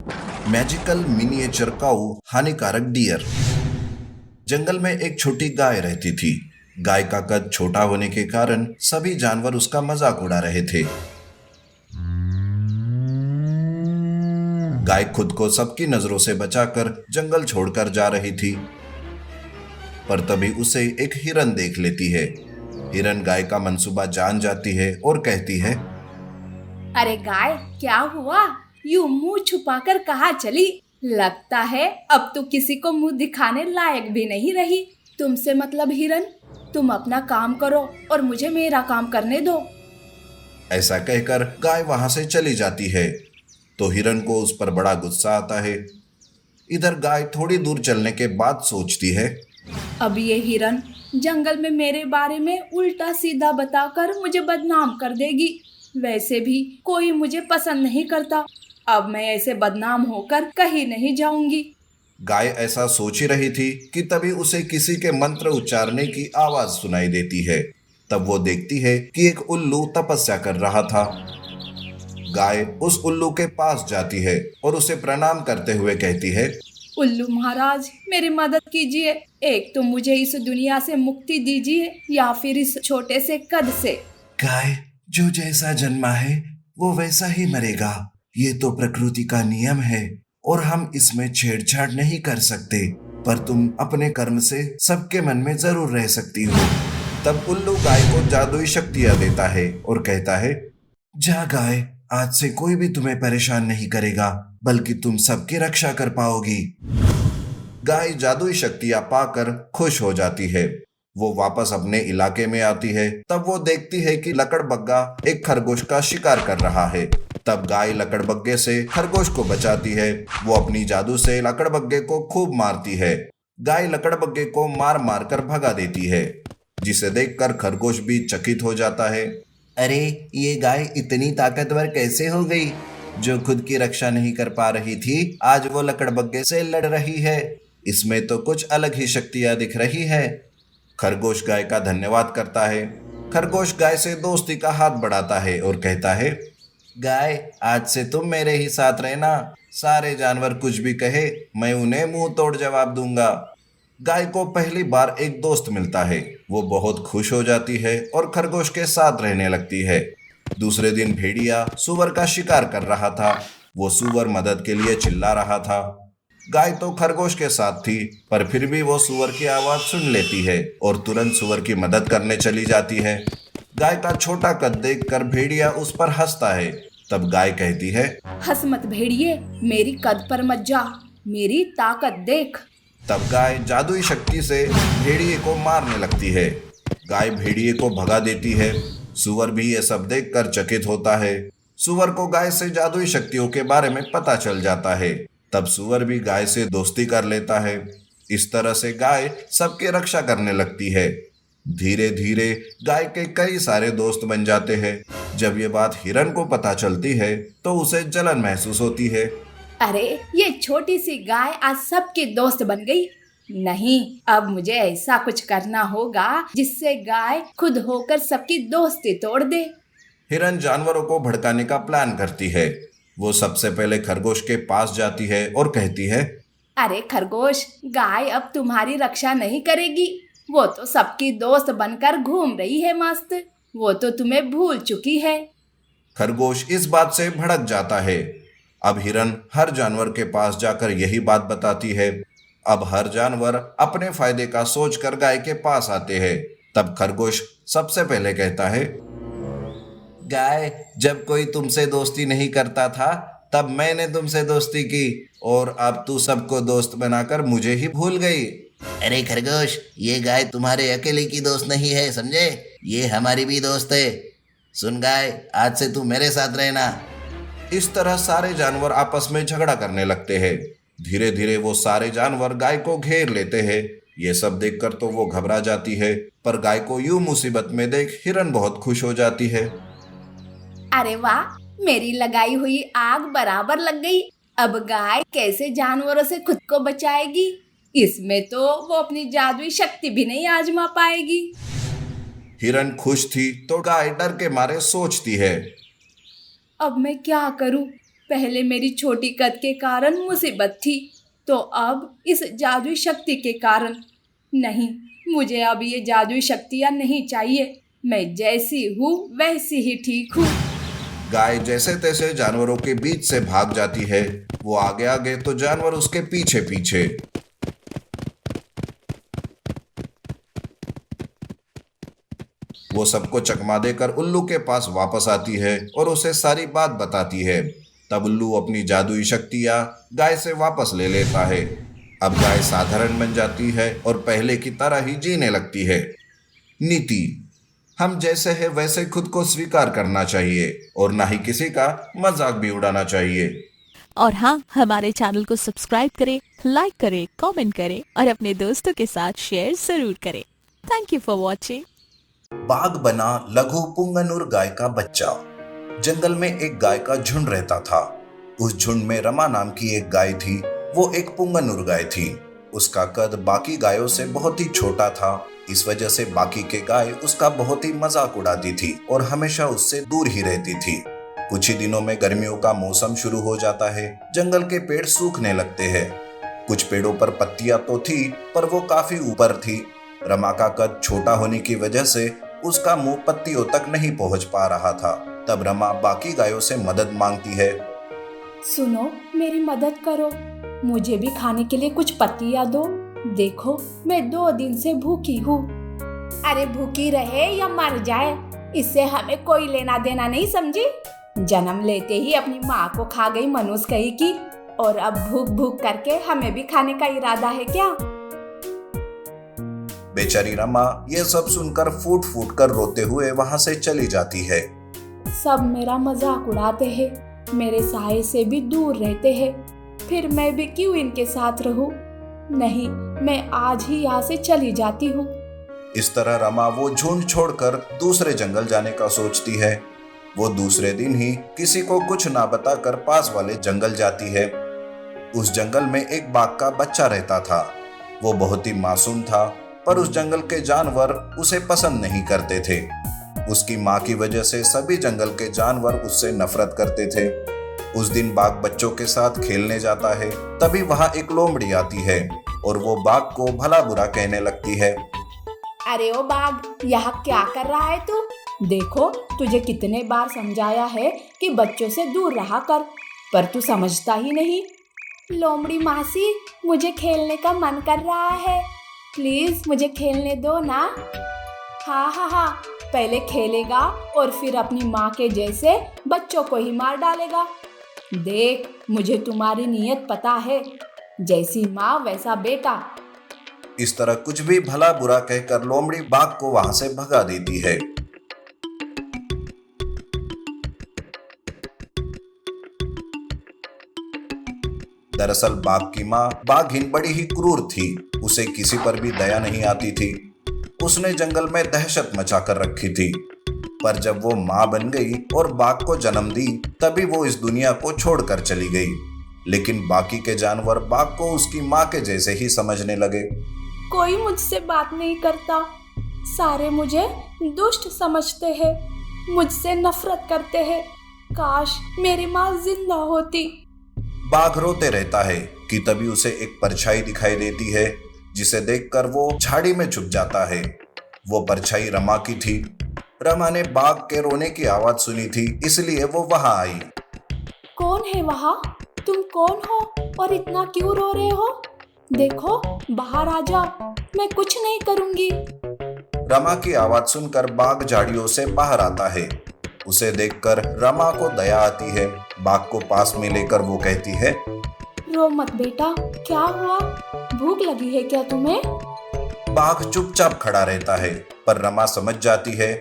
Magical miniature काऊ हानिकारक dear. जंगल में एक छोटी गाय रहती थी। गाय का कद छोटा होने के कारण सभी जानवर उसका मजाक उड़ा रहे थे। गाय खुद को सबकी नजरों से बचाकर जंगल छोड़कर जा रही थी, पर तभी उसे एक हिरन देख लेती है। हिरन गाय का मंसूबा जान जाती है और कहती है, अरे गाय, क्या हुआ? यूं मुंह छुपाकर कहाँ चली? लगता है अब तो किसी को मुंह दिखाने लायक भी नहीं रही। तुमसे मतलब हिरन, तुम अपना काम करो और मुझे मेरा काम करने दो। ऐसा कहकर गाय वहां से चली जाती है तो हिरन को उस पर बड़ा गुस्सा आता है। इधर गाय थोड़ी दूर चलने के बाद सोचती है, अब ये हिरन जंगल में मेरे बारे में उल्टा सीधा बताकर मुझे बदनाम कर देगी। वैसे भी कोई मुझे पसंद नहीं करता। अब मैं ऐसे बदनाम होकर कहीं नहीं जाऊंगी। गाय ऐसा सोच ही रही थी कि तभी उसे किसी के मंत्र उच्चारने की आवाज सुनाई देती है। तब वो देखती है कि एक उल्लू तपस्या कर रहा था। गाय उस उल्लू के पास जाती है और उसे प्रणाम करते हुए कहती है, उल्लू महाराज, मेरी मदद कीजिए। एक तो मुझे इस दुनिया से मुक्ति दीजिए या फिर इस छोटे से कद से। गाय, जो जैसा जन्मा है वो वैसा ही मरेगा। ये तो प्रकृति का नियम है और हम इसमें छेड़छाड़ नहीं कर सकते, पर तुम अपने कर्म से सबके मन में जरूर रह सकती हो। तब उल्लू गाय को जादुई शक्तियां देता है और कहता है, जा गाय, आज से कोई भी तुम्हें परेशान नहीं करेगा, बल्कि तुम सबकी रक्षा कर पाओगी। गाय जादुई शक्तियां पाकर खुश हो जाती है। वो वापस अपने इलाके में आती है। तब वो देखती है कि लकड़बग्गा एक खरगोश का शिकार कर रहा है। तब गाय लकड़बग्गे से खरगोश को बचाती है। वो अपनी जादू से लकड़बग्गे को खूब मारती है। गाय लकड़बग्गे को मार मार कर भगा देती है, जिसे देखकर खरगोश भी चकित हो जाता है। अरे, ये गाय इतनी ताकतवर कैसे हो गई? जो खुद की रक्षा नहीं कर पा रही थी, आज वो लकड़बग्गे से लड़ रही है। इसमें तो कुछ अलग ही शक्तियां दिख रही है। खरगोश गाय का धन्यवाद करता है। खरगोश गाय से दोस्ती का हाथ बढ़ाता है और कहता है, गाय, आज से तुम मेरे ही साथ रहना। सारे जानवर कुछ भी कहे, मैं उन्हें मुंह तोड़ जवाब दूंगा। गाय को पहली बार एक दोस्त मिलता है। वो बहुत खुश हो जाती है और खरगोश के साथ रहने लगती है। दूसरे दिन भेड़िया सूअर का शिकार कर रहा था। वो सूअर मदद के लिए चिल्ला रहा था। गाय तो खरगोश के साथ थी, पर फिर भी वो सूअर की आवाज सुन लेती है और तुरंत सूअर की मदद करने चली जाती है। गाय का छोटा कद देखकर भेड़िया उस पर हंसता है। तब गाय कहती है, हंस मत भेड़िए, मेरी कद पर मत जा, मेरी ताकत देख। तब गाय जादुई शक्ति से भेड़िए को मारने लगती है। गाय भेड़िए को भगा देती है। सूअर भी ये सब देखकर चकित होता है। सूअर को गाय से जादुई शक्तियों के बारे में पता चल जाता है। तब सूअर भी गाय से दोस्ती कर लेता है। इस तरह से गाय सबकी रक्षा करने लगती है। धीरे धीरे गाय के कई सारे दोस्त बन जाते हैं। जब ये बात हिरन को पता चलती है तो उसे जलन महसूस होती है। अरे, ये छोटी सी गाय आज सबकी दोस्त बन गई। नहीं, अब मुझे ऐसा कुछ करना होगा जिससे गाय खुद होकर सबकी दोस्ती तोड़ दे। हिरन जानवरों को भड़काने का प्लान करती है। वो सबसे पहले खरगोश के पास जाती है और कहती है, अरे खरगोश, गाय अब तुम्हारी रक्षा नहीं करेगी। वो तो सबकी दोस्त बनकर घूम रही है मस्त। वो तो तुम्हें भूल चुकी है। खरगोश इस बात से भड़क जाता है। अब हिरन हर जानवर के पास जाकर यही बात बताती है। अब हर जानवर अपने फायदे का सोचकर गाय के पास आते हैं। तब खरगोश सबसे पहले कहता है, गाय, जब कोई तुमसे दोस्ती नहीं करता था तब मैंने तुमसे दोस्ती की, और अब तू सबको दोस्त बनाकर मुझे ही भूल गई। अरे खरगोश, ये गाय तुम्हारे अकेले की दोस्त नहीं है, समझे? ये हमारी भी दोस्त है। सुन गाय, आज से तू मेरे साथ रहना। इस तरह सारे जानवर आपस में झगड़ा करने लगते हैं। धीरे धीरे वो सारे जानवर गाय को घेर लेते हैं। ये सब देखकर तो वो घबरा जाती है, पर गाय को यूं मुसीबत में देख हिरन बहुत खुश हो जाती है। अरे वाह, मेरी लगाई हुई आग बराबर लग गई। अब गाय कैसे जानवरों से खुद को बचाएगी? इसमें तो वो अपनी जादुई शक्ति भी नहीं आजमा पाएगी। हिरन खुश थी तो गाय डर के मारे सोचती है, अब मैं क्या करूं? पहले मेरी छोटी कद के कारण मुसीबत थी, तो अब इस जादुई शक्ति के कारण। नहीं, मुझे अब ये जादुई शक्तियाँ नहीं चाहिए। मैं जैसी हूँ वैसी ही ठीक हूँ। गाय जैसे तैसे जानवरों के बीच से भाग जाती है। वो आगे आगे तो जानवर उसके पीछे पीछे। वो सबको चकमा देकर उल्लू के पास वापस आती है और उसे सारी बात बताती है। तब उल्लू अपनी जादुई शक्तियां गाय से वापस ले लेता है। अब गाय साधारण बन जाती है और पहले की तरह ही जीने लगती है। नीति: हम जैसे हैं वैसे खुद को स्वीकार करना चाहिए और ना ही किसी का मजाक भी उड़ाना चाहिए। और हाँ, हमारे चैनल को सब्सक्राइब करें, लाइक करें, कमेंट करें और अपने दोस्तों के साथ शेयर जरूर करें। Thank you for watching. बाघ बना लघु पुंगनुर गाय का बच्चा। जंगल में एक गाय का झुंड रहता था। उस झुंड में रमा नाम की एक गाय थी। वो एक पुंगनुर गाय थी। उसका कद बाकी गायों से बहुत ही छोटा था। इस वजह से बाकी के गाय उसका बहुत ही मजाक उड़ाती थी और हमेशा उससे दूर ही रहती थी। कुछ ही दिनों में गर्मियों का मौसम शुरू हो जाता है। जंगल के पेड़ सूखने लगते हैं। कुछ पेड़ों पर पत्तियां तो थी, पर वो काफी ऊपर थी। रमा का कद छोटा होने की वजह से उसका मुंह पत्तियों तक नहीं पहुंच पा रहा था। तब रमा बाकी गायों से मदद मांगती है। सुनो, मेरी मदद करो। मुझे भी खाने के लिए कुछ पत्तियां दो। देखो, मैं 2 दिन से भूखी हूँ। अरे भूखी रहे या मर जाए, इससे हमें कोई लेना देना नहीं, समझी? जन्म लेते ही अपनी माँ को खा गई मनुष्य कही की, और अब भूख भूख करके हमें भी खाने का इरादा है क्या? बेचारी रमा ये सब सुनकर फूट फूट कर रोते हुए वहां से चली जाती है। सब मेरा मजाक उड़ाते हैं, मेरे साये से भी दूर रहते हैं, फिर मैं भी क्यों इनके साथ रहूं? नहीं, मैं आज ही यहाँ से चली जाती हूँ। इस तरह रमा वो झुंड छोड़कर दूसरे जंगल जाने का सोचती है। वो दूसरे दिन ही किसी को कुछ ना बताकर पास वाले जंगल जाती है। उस जंगल में एक बाघ का बच्चा रहता था। वो बहुत ही मासूम था, पर उस जंगल के जानवर उसे पसंद नहीं करते थे। उसकी माँ की वजह से सभी जंगल के जानवर उससे नफरत करते थे। उस दिन बाघ बच्चों के साथ खेलने जाता है। तभी वहां एक लोमड़ी आती है और वो बाघ को भला बुरा कहने लगती है। अरे ओ बाघ, यहाँ क्या कर रहा है तू? देखो, तुझे कितने बार समझाया है कि बच्चों से दूर रहा कर, पर तू समझता ही नहीं। लोमड़ी मासी, मुझे खेलने का मन कर रहा है, प्लीज मुझे खेलने दो ना। हाँ हाँ हाँ, पहले खेलेगा और फिर अपनी माँ के जैसे बच्चों को ही मार डालेगा। देख, मुझे तुम्हारी नीयत पता है, जैसी माँ वैसा बेटा। इस तरह कुछ भी भला बुरा कहकर लोमड़ी बाघ को वहां से भगा देती है। दरअसल बाघ की माँ बाघिन बड़ी ही क्रूर थी। उसे किसी पर भी दया नहीं आती थी। उसने जंगल में दहशत मचा कर रखी थी। पर जब वो माँ बन गई और बाघ को जन्म दी, तभी वो इस दुनिया को छोड़कर चली गई। लेकिन बाकी के जानवर बाघ को उसकी माँ के जैसे ही समझने लगे। कोई मुझसे बात नहीं करता, सारे मुझे दुष्ट समझते हैं, मुझसे नफरत करते हैं। काश मेरी माँ जिंदा होती। बाघ रोते रहता है कि तभी उसे एक परछाई दिखाई देती है, जिसे देखकर वो झाड़ी में छुप जाता है। वो परछाई रमा की थी। रमा ने बाघ के रोने की आवाज सुनी थी, इसलिए वो वहां आई। कौन है वहाँ? तुम कौन हो और इतना क्यों रो रहे हो? देखो, बाहर आ जाओ, मैं कुछ नहीं करूंगी। रमा की आवाज सुनकर बाघ झाड़ियों से बाहर आता है। उसे देखकर रमा को दया आती है। बाघ को पास में लेकर वो कहती है, रो मत बेटा, क्या हुआ? भूख लगी है क्या तुम्हें? बाघ चुपचाप खड़ा रहता है, पर रमा समझ जाती है।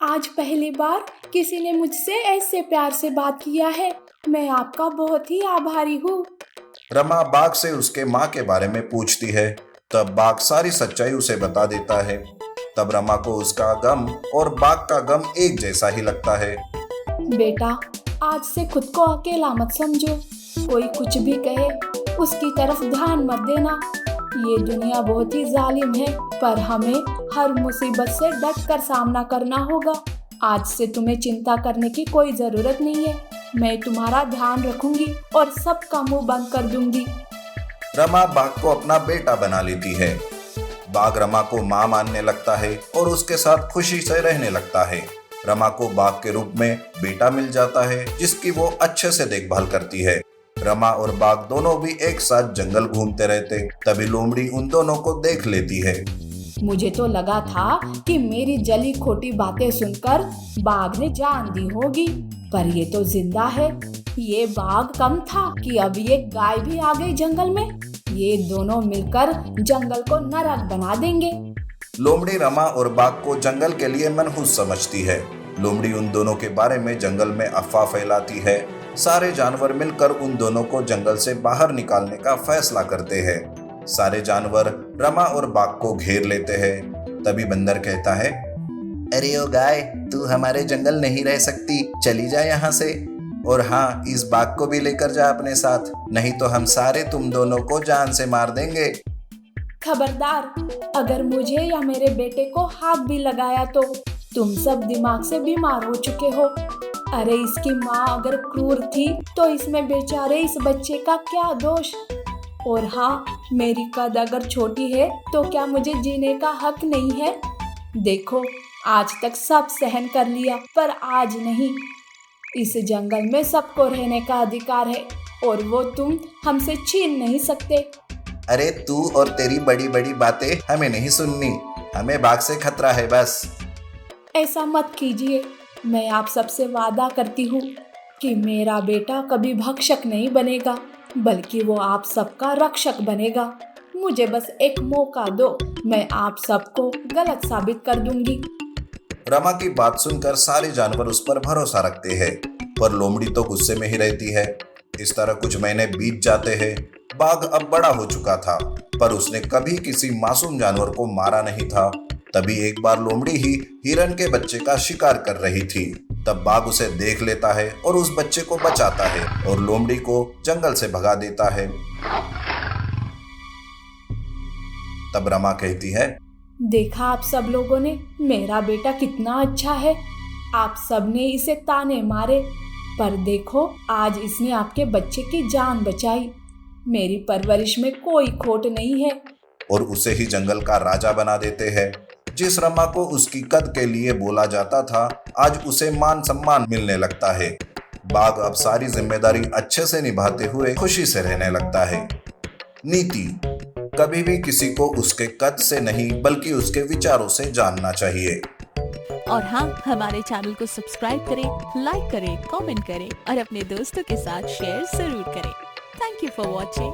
आज पहली बार किसी ने मुझसे ऐसे प्यार से बात किया है। मैं आपका बहुत ही आभारी हूँ। रमा बाघ से उसके माँ के बारे में पूछती है। तब बाघ सारी सच्चाई उसे बता देता है। तब रमा को उसका गम और बाघ का गम एक जैसा ही लगता है। बेटा, आज से खुद को अकेला मत समझो। कोई कुछ भी कहे, उसकी तरफ ध्यान मत देना। ये दुनिया बहुत ही जालिम है, पर हमें हर मुसीबत से डट कर सामना करना होगा। आज से तुम्हें चिंता करने की कोई जरूरत नहीं है। मैं तुम्हारा ध्यान रखूंगी और सबका मुंह बंद कर दूंगी। रमा बाघ को अपना बेटा बना लेती है। बाघ रमा को माँ मानने लगता है और उसके साथ खुशी से रहने लगता है। रमा को बाघ के रूप में बेटा मिल जाता है जिसकी वो अच्छे से देखभाल करती है। रमा और बाघ दोनों भी एक साथ जंगल घूमते रहते। तभी लोमड़ी उन दोनों को देख लेती है। मुझे तो लगा था कि मेरी जली खोटी बातें सुनकर बाघ ने जान दी होगी, पर ये तो जिंदा है। ये बाघ कम था कि अब ये गाय भी आ गई जंगल में। ये दोनों मिलकर जंगल को नरक बना देंगे। लोमड़ी रमा और बाघ को जंगल के लिए मनहूस समझती है। लोमड़ी उन दोनों के बारे में जंगल में अफवाह फैलाती है। सारे जानवर मिलकर उन दोनों को जंगल से बाहर निकालने का फैसला करते हैं। सारे जानवर रमा और बाघ को घेर लेते हैं। तभी बंदर कहता है, अरे ओ गाय, तू हमारे जंगल नहीं रह सकती, चली जा यहाँ से। और हाँ, इस बाघ को भी लेकर जा अपने साथ, नहीं तो हम सारे तुम दोनों को जान से मार देंगे। खबरदार, अगर मुझे या मेरे बेटे को हाथ भी लगाया तो तुम सब दिमाग से बीमार हो चुके हो। अरे इसकी माँ अगर क्रूर थी तो इसमें बेचारे इस बच्चे का क्या दोष। और हाँ, मेरी कद अगर छोटी है तो क्या मुझे जीने का हक नहीं है? देखो, आज तक सब सहन कर लिया, पर आज नहीं। इस जंगल में सबको रहने का अधिकार है और वो तुम हमसे छीन नहीं सकते। अरे तू और तेरी बड़ी बड़ी बातें हमें नहीं सुननी, हमें बाघ से खतरा है बस। ऐसा मत कीजिए। मैं आप सबसे वादा करती हूँ कि मेरा बेटा कभी भक्षक नहीं बनेगा, बल्कि वो आप सबका रक्षक बनेगा। मुझे बस एक मौका दो, मैं आप सबको गलत साबित कर दूंगी। रमा की बात सुनकर सारे जानवर उस पर भरोसा रखते हैं, पर लोमड़ी तो गुस्से में ही रहती है। इस तरह कुछ महीने बीत जाते हैं। बाघ अब बड़ा हो चुका था, पर उसने कभी किसी मासूम जानवर को मारा नहीं था। तभी एक बार लोमड़ी ही हिरन के बच्चे का शिकार कर रही थी। तब बाघ उसे देख लेता है और उस बच्चे को बचाता है और लोमड़ी को जंगल से भगा देता है। तब रमा कहती है, देखा आप सब लोगों ने, मेरा बेटा कितना अच्छा है। आप सब ने इसे ताने मारे, पर देखो आज इसने आपके बच्चे की जान बचाई। मेरी परवरिश में कोई खोट नहीं है। और उसे ही जंगल का राजा बना देते हैं। जिस रमा को उसकी कद के लिए बोला जाता था, आज उसे मान सम्मान मिलने लगता है। बाघ अब सारी जिम्मेदारी अच्छे से निभाते हुए खुशी से रहने लगता है। नीति: कभी भी किसी को उसके कद से नहीं बल्कि उसके विचारों से जानना चाहिए। और हाँ, हमारे चैनल को सब्सक्राइब करें, लाइक करें, कमेंट करें और अपने दोस्तों के साथ शेयर जरूर करें। Thank you for watching.